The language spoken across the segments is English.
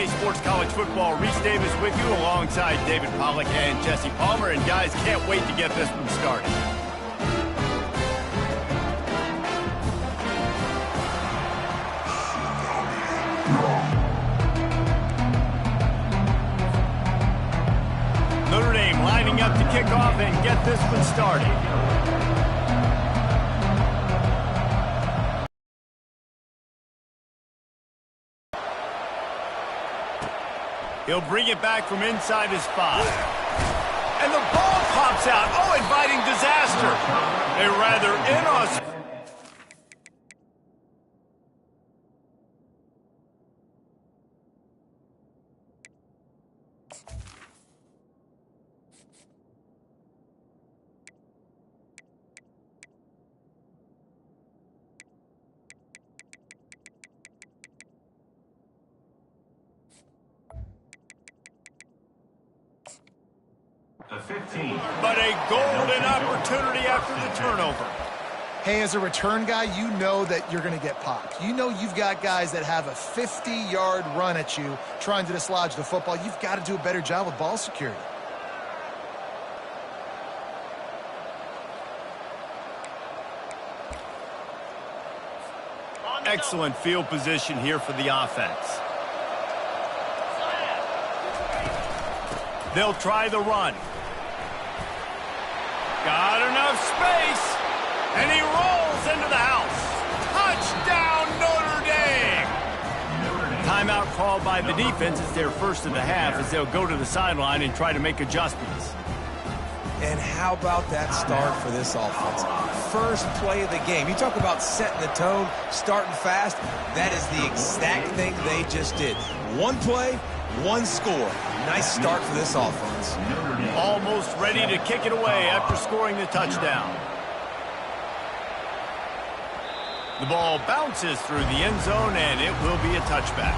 EA Sports College Football. Reese Davis with you alongside David Pollack and Jesse Palmer. And guys, can't wait to get this one started. Notre Dame lining up to kick off and get this one started. He'll bring it back from inside his 5. And the ball pops out. Oh, inviting disaster. A rather inauspicious. But a golden opportunity after the turnover. Hey, as a return guy, you know that you're going to get popped. You know you've got guys that have a 50-yard run at you trying to dislodge the football. You've got to do a better job with ball security. Excellent field position here for the offense. They'll try the run. Got enough space, and he rolls into the house. Touchdown, Notre Dame! Timeout called by the defense. It's their first of the half as they'll go to the sideline and try to make adjustments. And how about that start for this offense? First play of the game. You talk about setting the tone, starting fast. That is the exact thing they just did. One play, one score. Nice start for this offense. Almost ready to kick it away after scoring the touchdown. The ball bounces through the end zone, and it will be a touchback.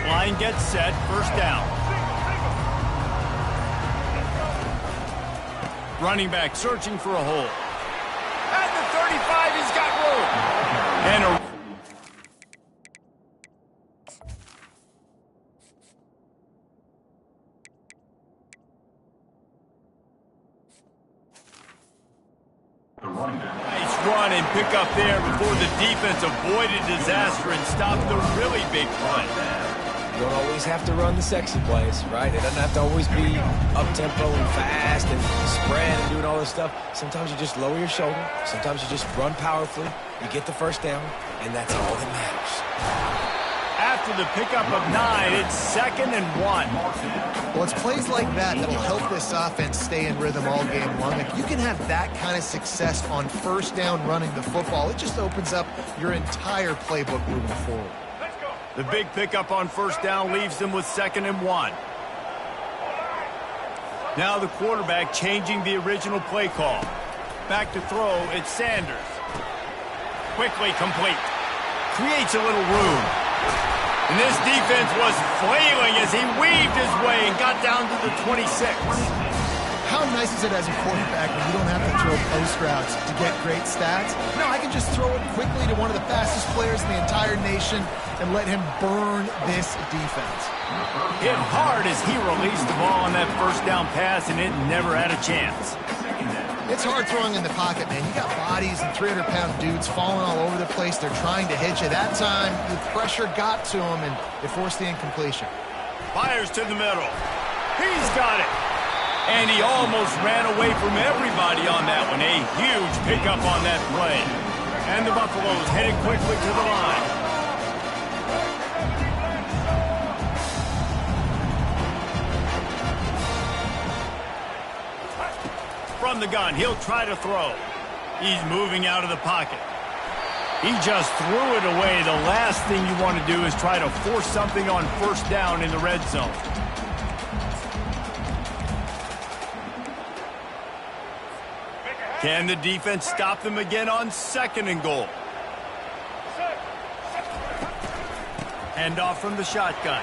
Line gets set, first down. Running back searching for a hole. At the 35, he's got room. And a... Nice run and pick up there before the defense avoided disaster and stopped the really big play. You don't always have to run the sexy plays, right? It doesn't have to always be up-tempo and fast and spread and doing all this stuff. Sometimes you just lower your shoulder. Sometimes you just run powerfully. You get the first down, and that's all that matters. After the pickup of 9, it's 2nd and 1. Well, it's plays like that that'll help this offense stay in rhythm all game long. If you can have that kind of success on first down running the football, it just opens up your entire playbook moving forward. The big pickup on first down leaves them with 2nd and 1. Now the quarterback changing the original play call. Back to throw, it's Sanders. Quickly complete. Creates a little room. And this defense was flailing as he weaved his way and got down to the 26. How nice is it as a quarterback when you don't have to throw post routes to get great stats? No, I can just throw it quickly to one of the fastest players in the entire nation and let him burn this defense. Hit hard as he released the ball on that first down pass, and it never had a chance. It's hard throwing in the pocket, man. You got bodies and 300-pound dudes falling all over the place. They're trying to hit you. That time, the pressure got to him, and it forced the incompletion. Fires to the middle. He's got it. And he almost ran away from everybody on that one. A huge pickup on that play. And the Buffaloes headed quickly to the line. From the gun, he'll try to throw. He's moving out of the pocket. He just threw it away. The last thing you want to do is try to force something on first down in the red zone. Can the defense stop them again on 2nd and goal? Hand off from the shotgun.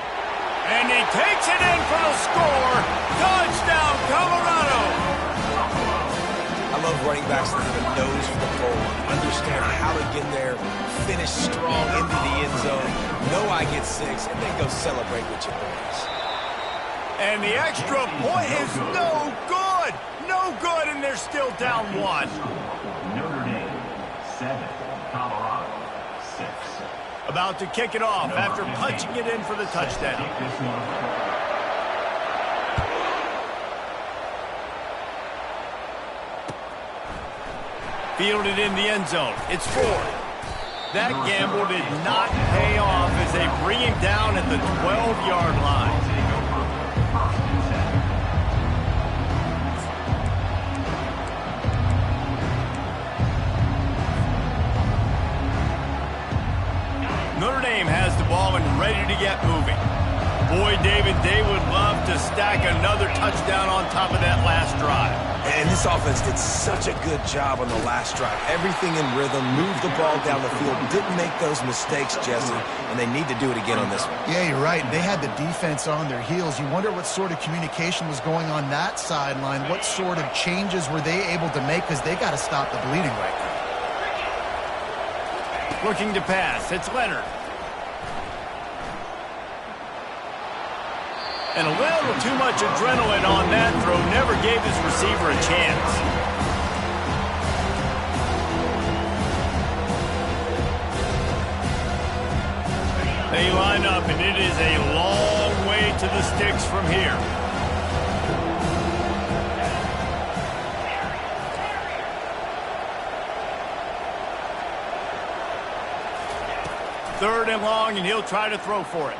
And he takes it in for the score. Touchdown, Colorado. I love running backs that have a nose for the goal, understand how to get there, finish strong into the end zone, know I get 6, and then go celebrate with your boys. And the extra point is no good. No good, and they're still down 1. Notre Dame, 7. Colorado, 6. About to kick it off after punching it in for the touchdown. Fielded in the end zone. It's 4. That gamble did not pay off as they bring him down at the 12-yard line. Notre Dame has the ball and ready to get moving. Boy, David, they would love to stack another touchdown on top of that last drive. And this offense did such a good job on the last drive. Everything in rhythm, moved the ball down the field, didn't make those mistakes, Jesse, and they need to do it again on this one. Yeah, you're right. They had the defense on their heels. You wonder what sort of communication was going on that sideline. What sort of changes were they able to make, because they got to stop the bleeding right now. Looking to pass. It's Leonard. And a little too much adrenaline on that throw. Never gave his receiver a chance. They line up, and it is a long way to the sticks from here. Third and long, and he'll try to throw for it.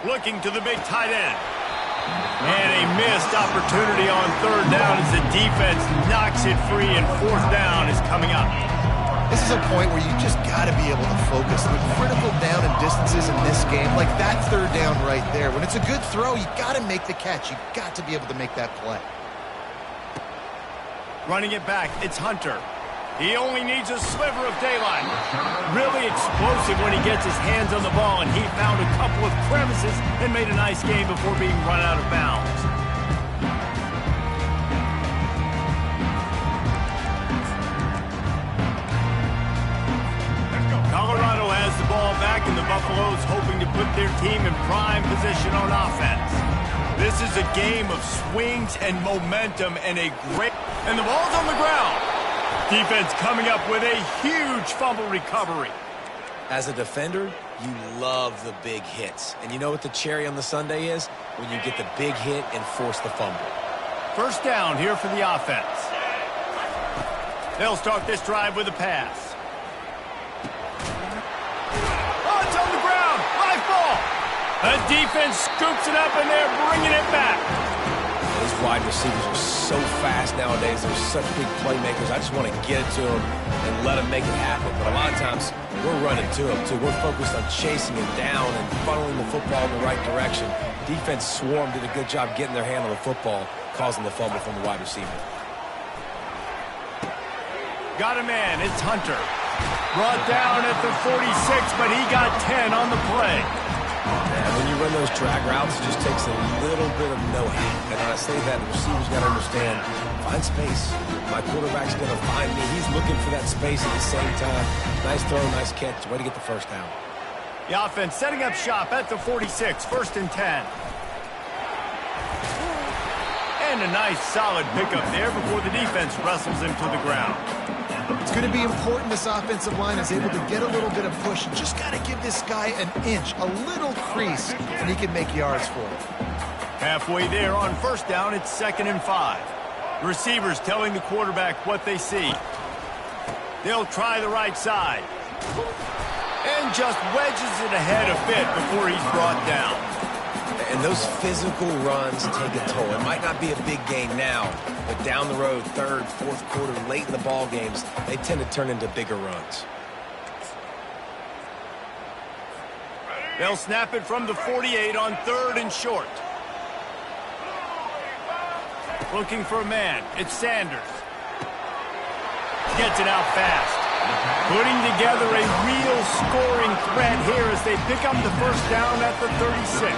Looking to the big tight end. And a missed opportunity on third down as the defense knocks it free, and fourth down is coming up. This is a point where you just got to be able to focus. The critical down and distances in this game, like that third down right there. When it's a good throw, you got to make the catch. You got to be able to make that play. Running it back, it's Hunter. He only needs a sliver of daylight. Really explosive when he gets his hands on the ball, and he found a couple of crevices and made a nice game before being run out of bounds. Colorado has the ball back, and the Buffaloes hoping to put their team in prime position on offense. This is a game of swings and momentum, and and the ball's on the ground. Defense coming up with a huge fumble recovery. As a defender, you love the big hits. And you know what the cherry on the sundae is? When you get the big hit and force the fumble. First down here for the offense. They'll start this drive with a pass. Oh, it's on the ground. Live ball. The defense scoops it up, and they're bringing it back. Those wide receivers are so fast nowadays. They're such big playmakers. I just want to get it to them and let them make it happen. But a lot of times, we're running to them, too. We're focused on chasing him down and funneling the football in the right direction. Defense swarm did a good job getting their hand on the football, causing the fumble from the wide receiver. Got a man. It's Hunter. Brought down at the 46, but he got 10 on the play. And when you run those drag routes, it just takes a little bit of know-how. And when I say that, the receiver's got to understand, find space. My quarterback's going to find me. He's looking for that space at the same time. Nice throw, nice catch. Way to get the first down. The offense setting up shop at the 46, 1st and 10. And a nice solid pickup there before the defense wrestles him to the ground. It's going to be important this offensive line is able to get a little bit of push. You just got to give this guy an inch, a little crease, and he can make yards for it. Halfway there on first down, it's 2nd and 5. Receivers telling the quarterback what they see. They'll try the right side. And just wedges it ahead a bit before he's brought down. And those physical runs take a toll. It might not be a big gain now, but down the road, 3rd, 4th quarter, late in the ball games, they tend to turn into bigger runs. They'll snap it from the 48 on 3rd and short. Looking for a man. It's Sanders. Gets it out fast. Putting together a real scoring threat here as they pick up the first down at the 36.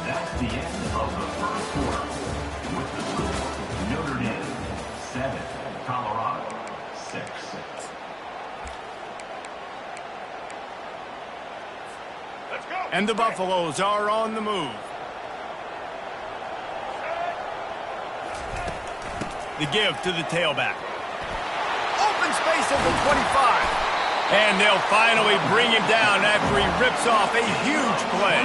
That's the end of the first quarter. With the score, Notre Dame 7, Colorado 6. And the Buffaloes are on the move. The give to the tailback. Open space at the 25. And they'll finally bring him down after he rips off a huge play.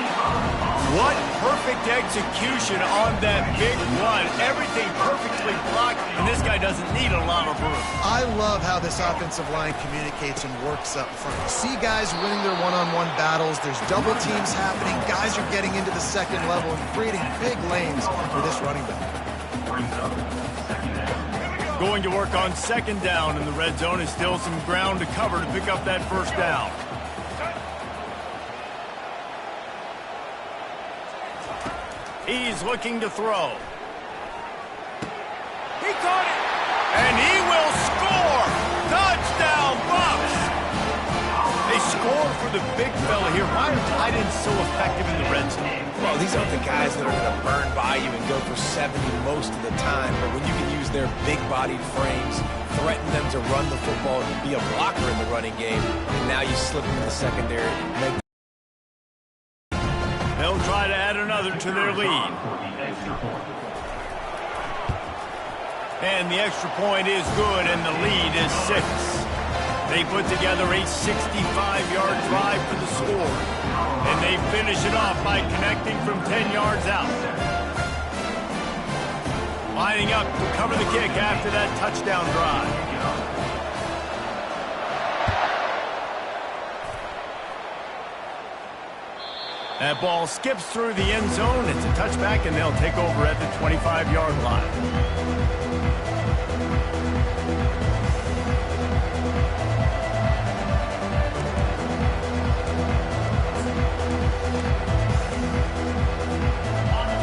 What perfect execution on that big run. Everything perfectly blocked, and this guy doesn't need a lot of room. I love how this offensive line communicates and works up front. You see guys winning their one-on-one battles. There's double teams happening. Guys are getting into the second level and creating big lanes for this running back. Going to work on second down in the red zone is still some ground to cover to pick up that first down. He's looking to throw. He caught it! And he will score! Touchdown, Bucs! They score for the big fella here. Why are tight ends so effective in the red zone? Well, these aren't the guys that are going to burn by you and go for 70 most of the time. But when you can use their big-bodied frames, threaten them to run the football, be a blocker in the running game, and now you slip them in the secondary. They'll try to add another to their lead. And the extra point is good, and the lead is 6. They put together a 65-yard drive for the score. And they finish it off by connecting from 10 yards out. Lining up to cover the kick after that touchdown drive. That ball skips through the end zone. It's a touchback, and they'll take over at the 25-yard line.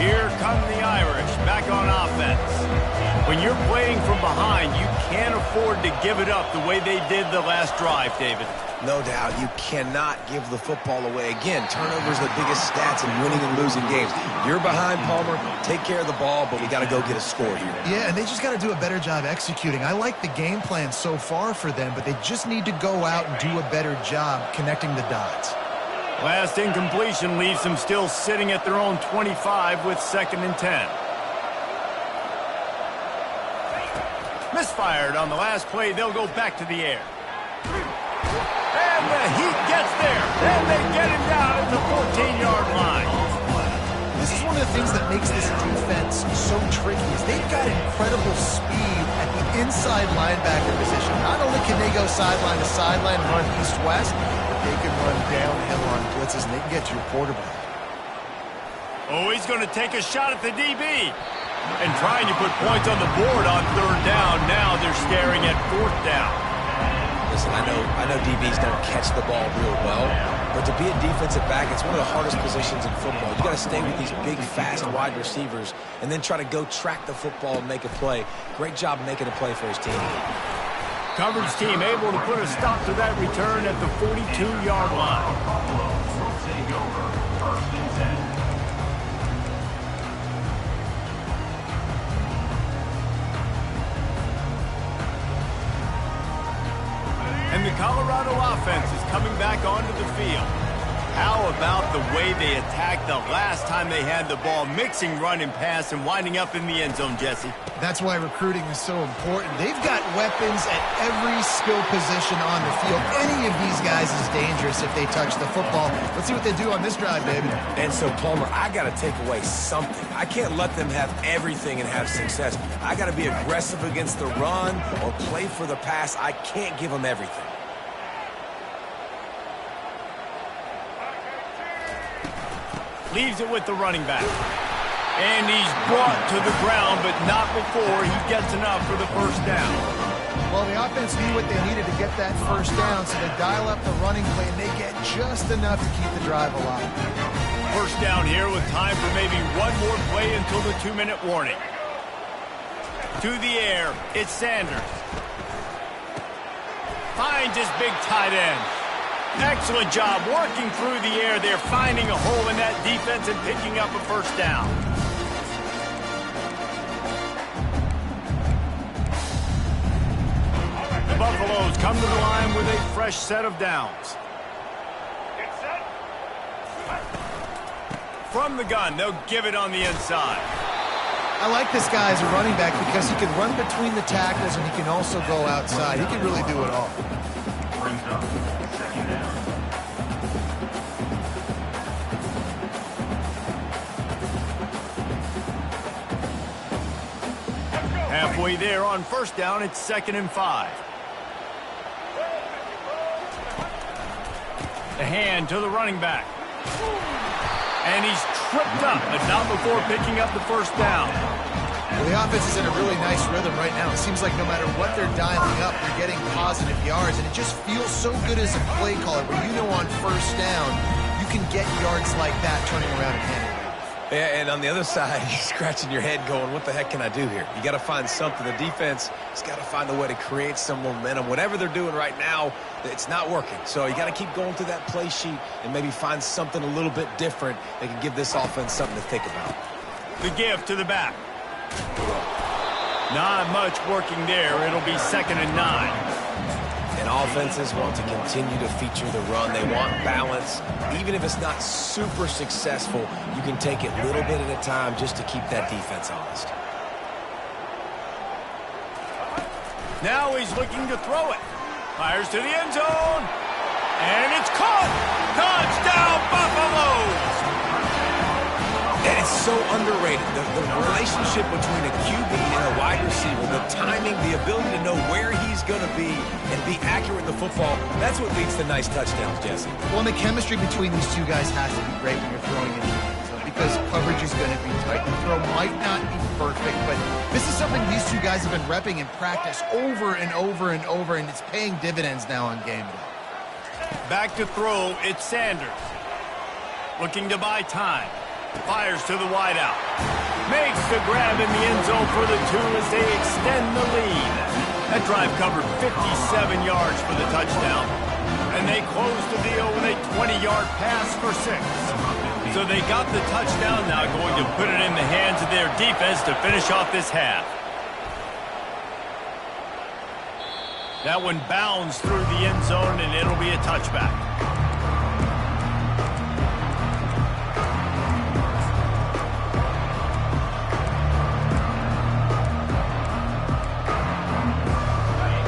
Here come the Irish back on offense. When you're playing from behind, you can't afford to give it up the way they did the last drive, David. No doubt, you cannot give the football away. Again, turnovers are the biggest stats in winning and losing games. You're behind, Palmer. Take care of the ball, but we got to go get a score here. Yeah, and they just got to do a better job executing. I like the game plan so far for them, but they just need to go out and do a better job connecting the dots. Last incompletion leaves them still sitting at their own 25 with 2nd and 10. Misfired on the last play. They'll go back to the air. And the Heat gets there. And they get him down at the 14-yard line. This is one of the things that makes this defense so tricky is they've got incredible speed at the inside linebacker position. Not only can they go sideline to sideline and run east-west, but they can run downhill on blitzes and they can get to your quarterback. Oh, he's going to take a shot at the DB. And trying to put points on the board on 3rd down. Now they're staring at 4th down. Listen, I know DBs don't catch the ball real well, but to be a defensive back, it's one of the hardest positions in football. You got to stay with these big, fast wide receivers and then try to go track the football and make a play. Great job making a play for his team. Coverage team able to put a stop to that return at the 42-yard line. Take over 1st and 10. And the Colorado offense is coming back onto the field. How about the way they attacked the last time they had the ball, mixing run and pass and winding up in the end zone, Jesse? That's why recruiting is so important. They've got weapons at every skill position on the field. Any of these guys is dangerous if they touch the football. Let's see what they do on this drive, David. And so, Palmer, I got to take away something. I can't let them have everything and have success. I got to be aggressive against the run or play for the pass. I can't give them everything. Leaves it with the running back. And he's brought to the ground, but not before he gets enough for the first down. Well, the offense knew what they needed to get that first down, so they dial up the running play, and they get just enough to keep the drive alive. First down here with time for maybe one more play until the 2-minute warning. To the air, it's Sanders. Finds his big tight end. Excellent job working through the air there, finding a hole in that defense and picking up a first down. The Buffaloes come to the line with a fresh set of downs. From the gun, they'll give it on the inside. I like this guy as a running back because he can run between the tackles and he can also go outside. He can really do it all. Brings up second down. Halfway there on first down, it's 2nd and 5. The hand to the running back. And he's tripped up, but not before picking up the first down. Well, the offense is in a really nice rhythm right now. It seems like no matter what they're dialing up, they're getting positive yards, and it just feels so good as a play caller where you know on first down, you can get yards like that turning around and handling it. Yeah, and on the other side, you're scratching your head going, what the heck can I do here? You got to find something. The defense has got to find a way to create some momentum. Whatever they're doing right now, it's not working. So you got to keep going through that play sheet and maybe find something a little bit different that can give this offense something to think about. The give to the back. Not much working there. It'll be 2nd and 9. And offenses want to continue to feature the run. They want balance. Even if it's not super successful, you can take it little bit at a time just to keep that defense honest. Now he's looking to throw it. Fires to the end zone. And it's caught. Touchdown, Buffaloes! And it's so underrated. The relationship between a QB and a wide receiver, the timing, the ability to know where he's going to be and be accurate with the football, that's what leads to nice touchdowns, Jesse. Well, and the chemistry between these two guys has to be great when you're throwing in the end zone because coverage is going to be tight. The throw might not be perfect, but this is something these two guys have been repping in practice over and over and over, and it's paying dividends now on game day. Back to throw, it's Sanders. Looking to buy time. Fires to the wideout. Makes the grab in the end zone for the 2 as they extend the lead. That drive covered 57 yards for the touchdown. And they close the deal with a 20-yard pass for 6. So they got the touchdown, now going to put it in the hands of their defense to finish off this half. That one bounds through the end zone, and it'll be a touchback.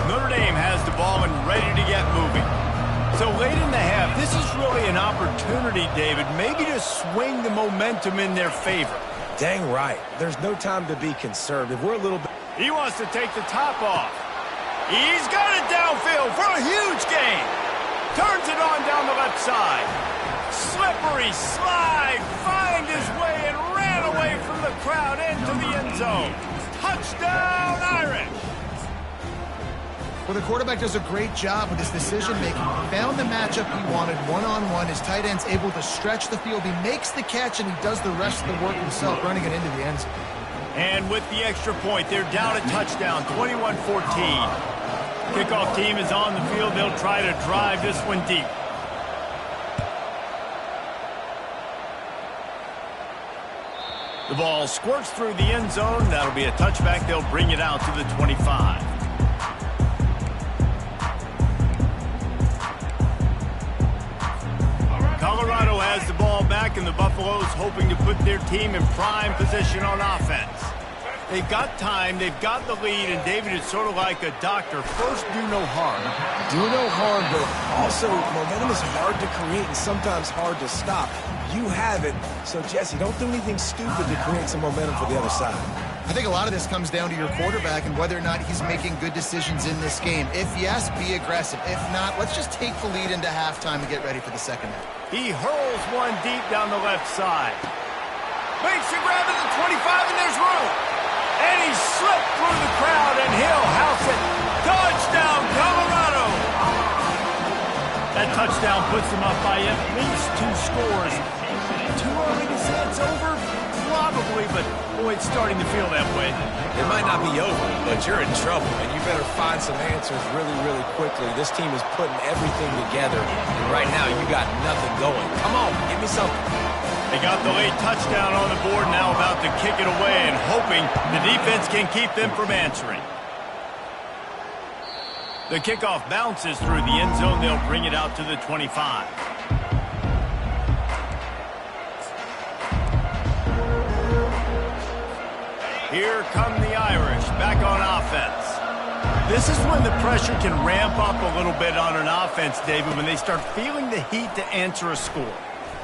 Notre Dame has the ball and ready to get moving. So late in the half, this is really an opportunity, David, maybe to swing the momentum in their favor. Dang right. There's no time to be conservative. We're a little bit... He wants to take the top off. He's got it downfield for a huge gain. Turns it on down the left side. Slippery slide. Find his way and ran away from the crowd into the end zone. Touchdown, Irish. Well, the quarterback does a great job with his decision-making. He found the matchup he wanted one-on-one. His tight end's able to stretch the field. He makes the catch, and he does the rest of the work himself, running it into the end zone. And with the extra point, they're down a touchdown, 21-14. Kickoff team is on the field. They'll try to drive this one deep. The ball squirts through the end zone. That'll be a touchback. They'll bring it out to the 25. Colorado has the ball back, and the Buffaloes hoping to put their team in prime position on offense. They've got time, they've got the lead, and David is sort of like a doctor. First, do no harm. Do no harm, but also momentum is hard to create and sometimes hard to stop. You have it, so Jesse, don't do anything stupid to create some momentum for the other side. I think a lot of this comes down to your quarterback and whether or not he's making good decisions in this game. If yes, be aggressive. If not, let's just take the lead into halftime and get ready for the second half. He hurls one deep down the left side. Makes the grab at the 25, and there's room. And he slipped through the crowd, and he'll house it Touchdown, Colorado! That touchdown puts them up by at least 2 scores. Too early to say it's over? Probably, but boy, it's starting to feel that way. It might not be over, but you're in trouble, and you better find some answers really, really quickly. This team is putting everything together, and right now you got nothing going. Come on, give me something. They got the late touchdown on the board, now about to kick it away and hoping the defense can keep them from answering. The kickoff bounces through the end zone. They'll bring it out to the 25. Here come the Irish, back on offense. This is when the pressure can ramp up a little bit on an offense, David, when they start feeling the heat to answer a score.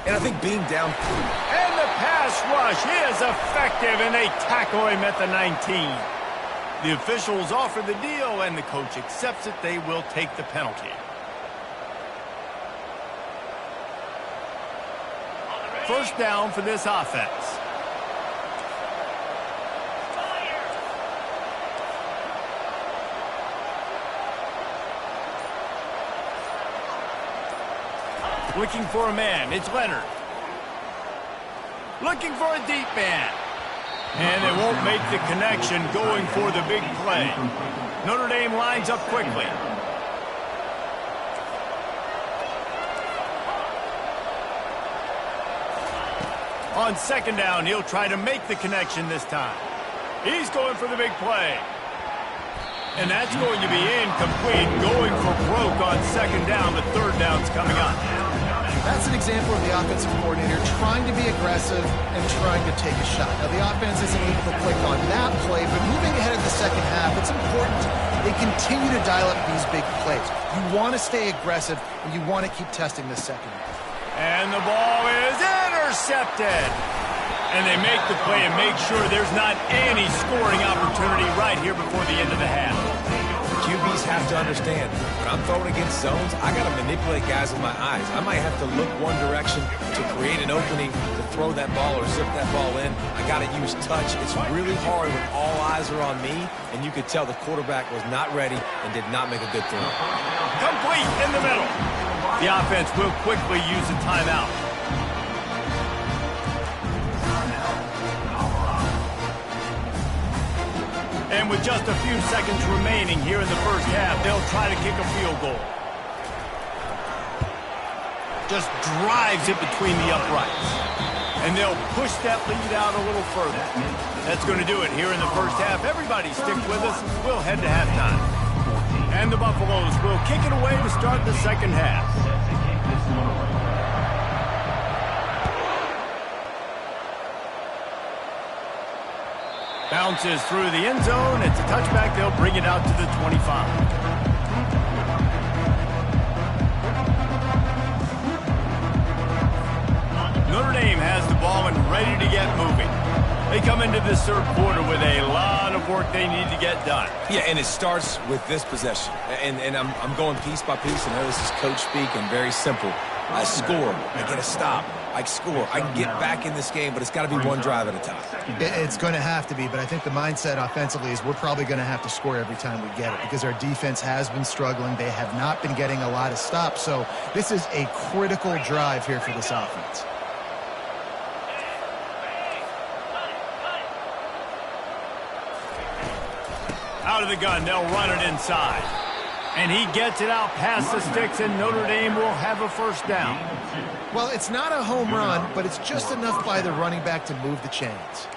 And I think being down... And the pass rush is effective, and they tackle him at the 19. The officials offer the deal, and the coach accepts it. They will take the penalty. First down for this offense. Looking for a man. It's Leonard. Looking for a deep man. And they won't make the connection going for the big play. Notre Dame lines up quickly. On second down, he'll try to make the connection this time. He's going for the big play. And that's going to be incomplete, going for broke on second down. The third down's coming up. That's an example of the offensive coordinator trying to be aggressive and trying to take a shot. Now, the offense isn't able to click on that play, but moving ahead in the second half, it's important they continue to dial up these big plays. You want to stay aggressive, and you want to keep testing this second half. And the ball is intercepted. And they make the play and make sure there's not any scoring opportunity right here before the end of the half. QBs have to understand, when I'm throwing against zones, I got to manipulate guys with my eyes. I might have to look one direction to create an opening to throw that ball or zip that ball in. I got to use touch. It's really hard when all eyes are on me, and you could tell the quarterback was not ready and did not make a good throw. Complete in the middle. The offense will quickly use a timeout. And with just a few seconds remaining here in the first half, they'll try to kick a field goal. Just drives it between the uprights. And they'll push that lead out a little further. That's going to do it here in the first half. Everybody stick with us. We'll head to halftime. And the Buffaloes will kick it away to start the second half. Bounces through the end zone. It's a touchback. They'll bring it out to the 25. Notre Dame has the ball and ready to get moving. They come into this third quarter with a lot of work they need to get done. Yeah, and it starts with this possession. And I'm going piece by piece. I know this is coach speak and very simple. I score. I get a stop. I score. I can get back in this game, but it's got to be one drive at a time. It's going to have to be, but I think the mindset offensively is we're probably going to have to score every time we get it because our defense has been struggling. They have not been getting a lot of stops, so this is a critical drive here for this offense. Out of the gun, they'll run it inside. And he gets it out past the sticks, and Notre Dame will have a first down. Well, it's not a home run, but it's just enough by the running back to move the chains.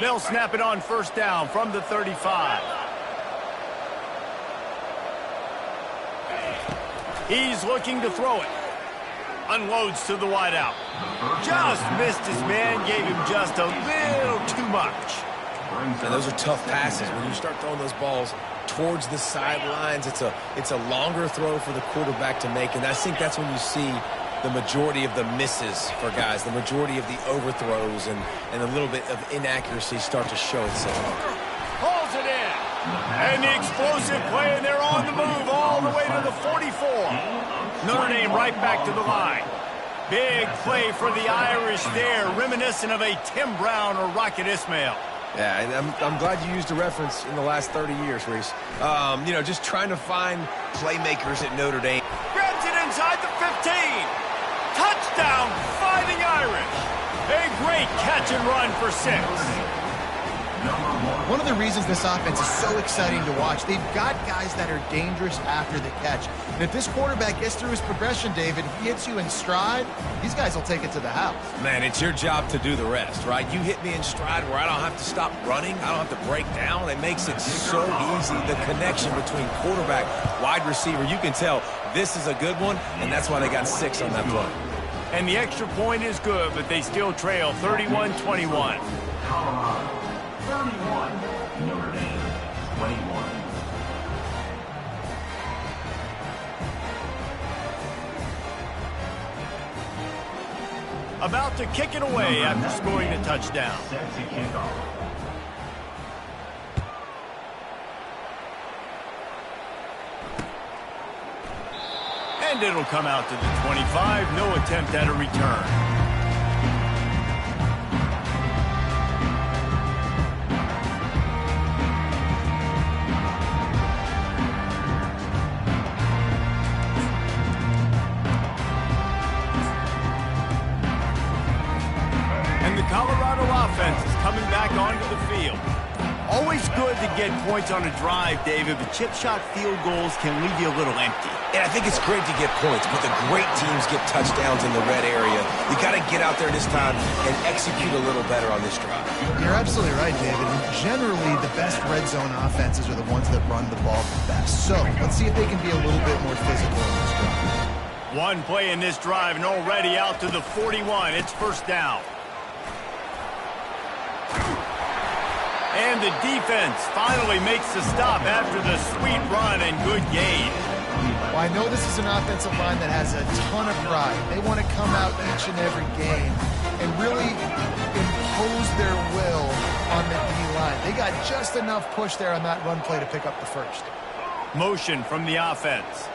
They'll snap it on first down from the 35. He's looking to throw it. Unloads to the wideout. Just missed his man, gave him just a little too much. And those are tough passes. When you start throwing those balls towards the sidelines, it's a longer throw for the quarterback to make. And I think that's when you see the majority of the misses for guys, the majority of the overthrows and a little bit of inaccuracy start to show itself. Pulls it in. And the explosive play, and they're on the move all the way to the 44. Notre Dame right back to the line. Big play for the Irish there, reminiscent of a Tim Brown or Rocket Ismail. Yeah, and I'm glad you used a reference in the last 30 years, Reese. You know, just trying to find playmakers at Notre Dame. Grabs it inside the 15. Touchdown, Fighting Irish. A great catch and run for 6. One of the reasons this offense is so exciting to watch, they've got guys that are dangerous after the catch. And if this quarterback gets through his progression, David, if he hits you in stride, these guys will take it to the house. Man, it's your job to do the rest, right? You hit me in stride where I don't have to stop running. I don't have to break down. It makes it so easy. The connection between quarterback, wide receiver, you can tell this is a good one, and that's why they got 6 on that play. And the extra point is good, but they still trail 31-21. Colorado 31, Notre Dame 21. About to kick it away after scoring a touchdown. Set to kickoff. And it'll come out to the 25. No attempt at a return. Colorado offense is coming back onto the field. Always good to get points on a drive, David, but chip shot field goals can leave you a little empty. And I think it's great to get points, but the great teams get touchdowns in the red area. You got to get out there this time and execute a little better on this drive. You're absolutely right, David. Generally, the best red zone offenses are the ones that run the ball the best. So let's see if they can be a little bit more physical in this drive. One play in this drive and already out to the 41. It's first down. And the defense finally makes the stop after the sweet run and good gain. Well, I know this is an offensive line that has a ton of pride. They want to come out each and every game and really impose their will on the D-line. They got just enough push there on that run play to pick up the first. Motion from the offense.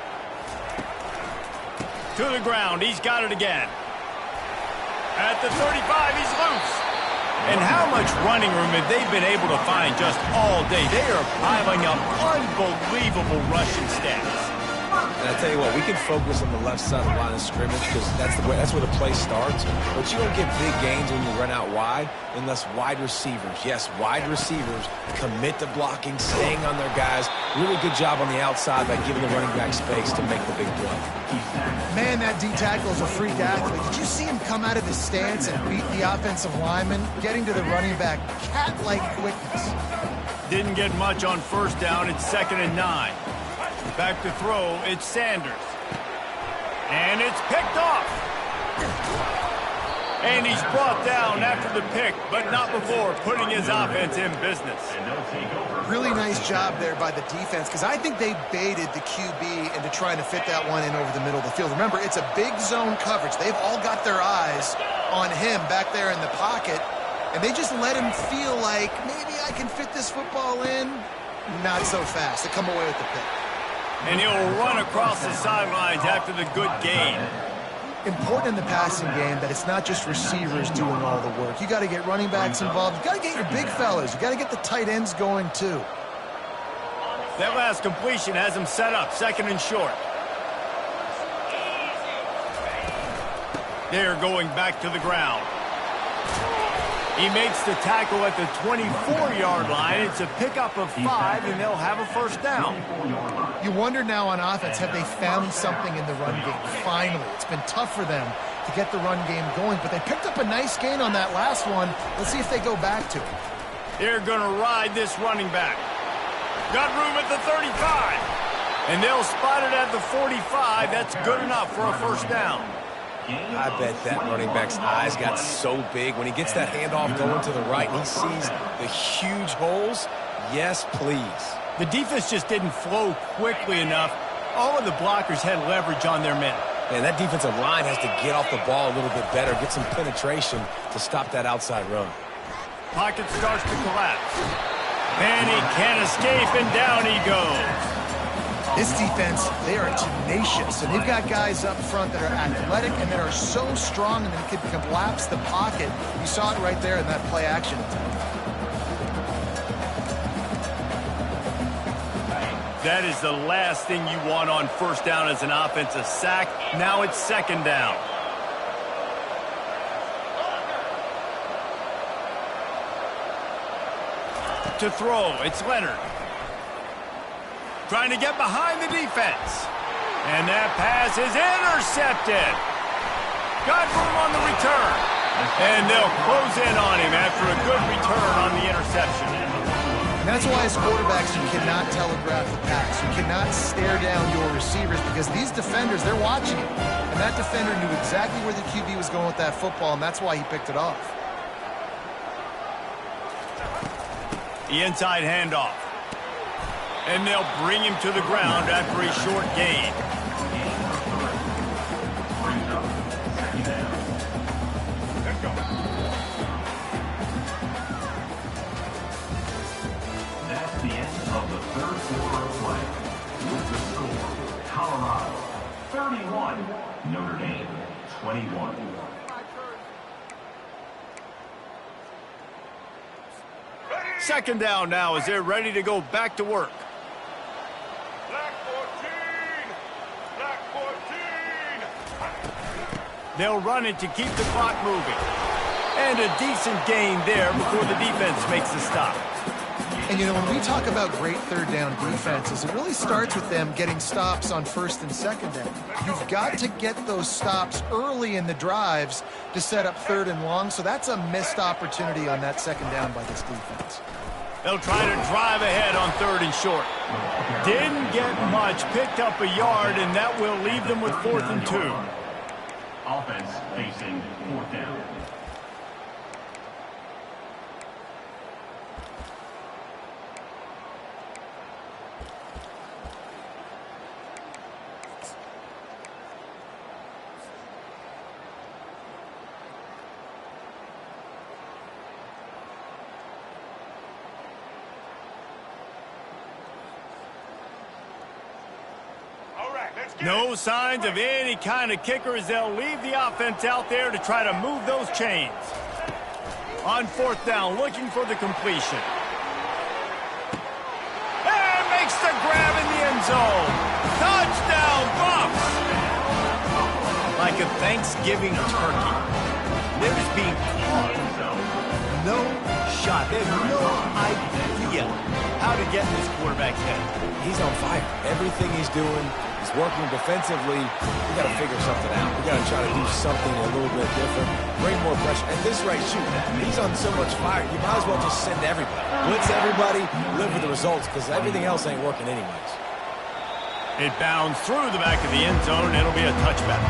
To the ground. He's got it again. At the 35, he's loose. And how much running room have they been able to find just all day? They are piling up unbelievable rushing stats. And I tell you what, we can focus on the left side of the line of scrimmage because that's where the play starts. But you don't get big gains when you run out wide unless wide receivers, yes, wide receivers commit to blocking, staying on their guys. Really good job on the outside by giving the running back space to make the big play. Man, that D tackle is a freak athlete. Did you see him come out of his stance and beat the offensive lineman, getting to the running back, cat-like quickness? Didn't get much on first down. It's 2nd and 9. Back to throw, it's Sanders. And it's picked off. And he's brought down after the pick, but not before putting his offense in business. Really nice job there by the defense, because I think they baited the QB into trying to fit that one in over the middle of the field. Remember, it's a big zone coverage. They've all got their eyes on him back there in the pocket, and they just let him feel like, maybe I can fit this football in. Not so fast. They come away with the pick. And he'll run across the sidelines after the good gain. Important in the passing game that it's not just receivers doing all the work. You got to get running backs involved. You got to get your big fellas. You got to get the tight ends going too. That last completion has him set up 2nd and short. They're going back to the ground. He makes the tackle at the 24-yard line. It's a pickup of 5, and they'll have a first down. You wonder now on offense, have they found something in the run game? Finally, it's been tough for them to get the run game going, but they picked up a nice gain on that last one. Let's see if they go back to it. They're going to ride this running back. Got room at the 35, and they'll spot it at the 45. That's good enough for a first down. I bet that running back's eyes got so big. When he gets that handoff going to the right, he sees the huge holes. Yes, please. The defense just didn't flow quickly enough. All of the blockers had leverage on their men. And that defensive line has to get off the ball a little bit better, get some penetration to stop that outside run. Pocket starts to collapse. And he can't escape, and down he goes. This defense, they are tenacious, and they've got guys up front that are athletic and that are so strong and they can collapse the pocket. You saw it right there in that play action attempt. That is the last thing you want on first down as an offensive sack. Now it's second down. To throw, it's Leonard. Trying to get behind the defense. And that pass is intercepted. Got room on the return. And they'll close in on him after a good return on the interception. And that's why as quarterbacks, you cannot telegraph the pass. You cannot stare down your receivers because these defenders, they're watching you. And that defender knew exactly where the QB was going with that football, and that's why he picked it off. The inside handoff. And they'll bring him to the ground after a short gain. That's the end of the third quarter of play. With the score, Colorado 31, Notre Dame 21. Second down now as they're ready to go back to work. Black 14! Black 14! They'll run it to keep the clock moving. And a decent gain there before the defense makes the stop. And, you know, when we talk about great third down defenses, it really starts with them getting stops on first and second down. You've got to get those stops early in the drives to set up third and long, so that's a missed opportunity on that second down by this defense. They'll try to drive ahead on third and short. Didn't get much, picked up a yard, and that will leave them with 4th and 2. Offense facing 4th down. No signs of any kind of kicker as they'll leave the offense out there to try to move those chains. On 4th down, looking for the completion. And makes the grab in the end zone. Touchdown, Buffs! Like a Thanksgiving turkey. They're just being caught. No shot. They have no idea how to get in this quarterback's head. He's on fire. Everything he's doing, he's working defensively. We got to figure something out. We got to try to do something a little bit different. Bring more pressure. At this rate, shoot, he's on so much fire. You might as well just send everybody. Blitz everybody, live with the results, because everything else ain't working anyways. It bounds through the back of the end zone. It'll be a touchback.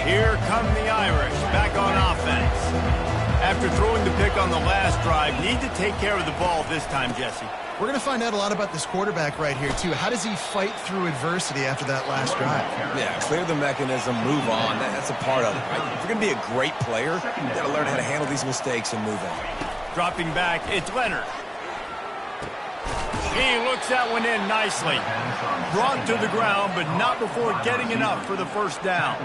Here come the Irish, back on offense. After throwing the pick on the last drive, need to take care of the ball this time, Jesse. We're going to find out a lot about this quarterback right here, too. How does he fight through adversity after that last drive? Yeah, clear the mechanism, move on. That's a part of it, right? If you're going to be a great player, you got to learn how to handle these mistakes and move on. Dropping back, it's Leonard. He looks that one in nicely. Brought to the ground, but not before getting enough for the first down.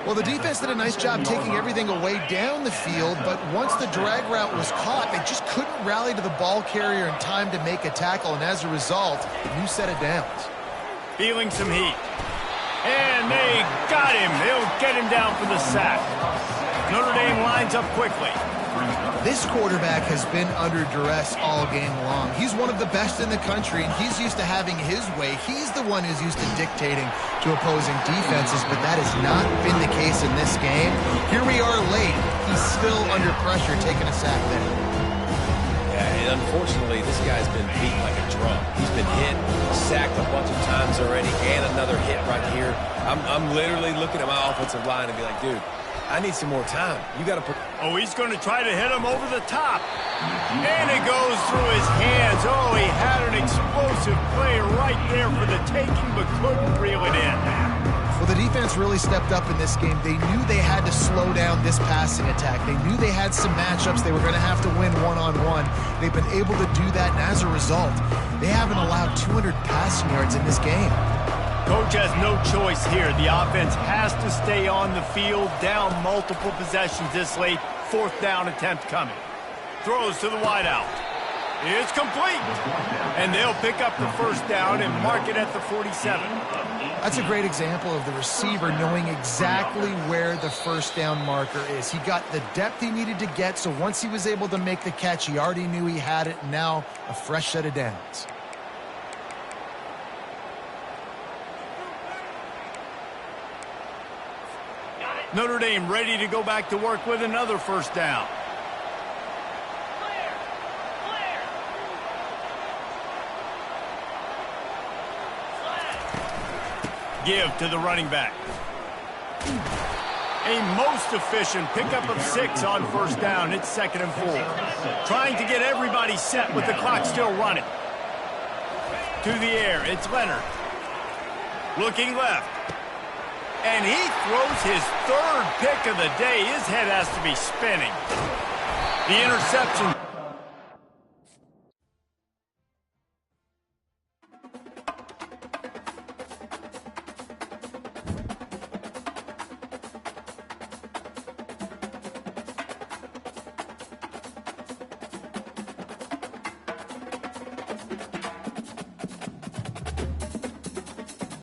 Well, the defense did a nice job taking everything away down the field, but once the drag route was caught, they just couldn't rally to the ball carrier in time to make a tackle, and as a result, a new set of downs. Feeling some heat. And they got him. They'll get him down for the sack. Notre Dame lines up quickly. This quarterback has been under duress all game long. He's one of the best in the country, and he's used to having his way. He's the one who's used to dictating to opposing defenses, but that has not been the case in this game. Here we are late. He's still under pressure, taking a sack there. Yeah, and unfortunately, this guy's been beat like a drum. He's been hit, sacked a bunch of times already, and another hit right here. I'm literally looking at my offensive line and be like, dude, I need some more time. You got to put... Oh, he's going to try to hit him over the top. And it goes through his hands. Oh, he had an explosive play right there for the taking, but couldn't reel it in. Well, the defense really stepped up in this game. They knew they had to slow down this passing attack. They knew they had some matchups they were going to have to win one-on-one. They've been able to do that, and as a result, they haven't allowed 200 passing yards in this game. Coach has no choice here. The offense has to stay on the field, down multiple possessions this late. 4th down attempt coming. Throws to the wideout. It's complete. And they'll pick up the 1st down and mark it at the 47. That's a great example of the receiver knowing exactly where the 1st down marker is. He got the depth he needed to get, so once he was able to make the catch, he already knew he had it. Now a fresh set of downs. Notre Dame ready to go back to work with another 1st down. Give to the running back. A most efficient pickup of 6 on 1st down. It's 2nd and 4. Trying to get everybody set with the clock still running. To the air, it's Leonard. Looking left. And he throws his 3rd pick of the day. His head has to be spinning. The interception